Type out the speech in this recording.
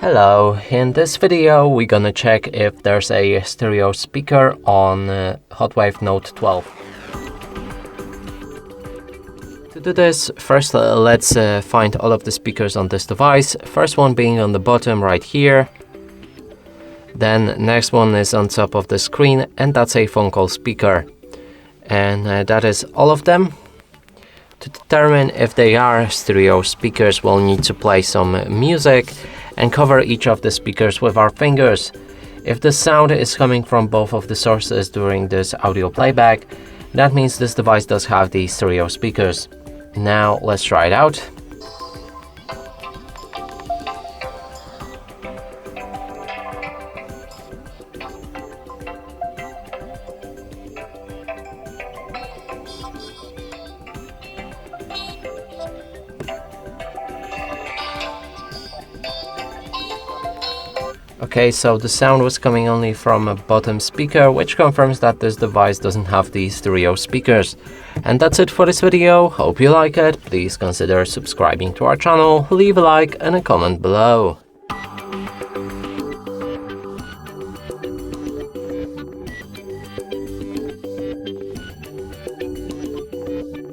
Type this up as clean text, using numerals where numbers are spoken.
Hello, in this video we're gonna check if there's a stereo speaker on Hotwav Note 12. To do this, first let's find all of the speakers on this device. First one being on the bottom right here. Then next one is on top of the screen, and that's a phone call speaker. And that is all of them. To determine if they are stereo speakers, we'll need to play some music and cover each of the speakers with our fingers. If the sound is coming from both of the sources during this audio playback, that means this device does have the stereo speakers. Now let's try it out. Okay, so the sound was coming only from a bottom speaker, which confirms that this device doesn't have the stereo speakers. And that's it for this video. Hope you like it. Please consider subscribing to our channel, leave a like and a comment below.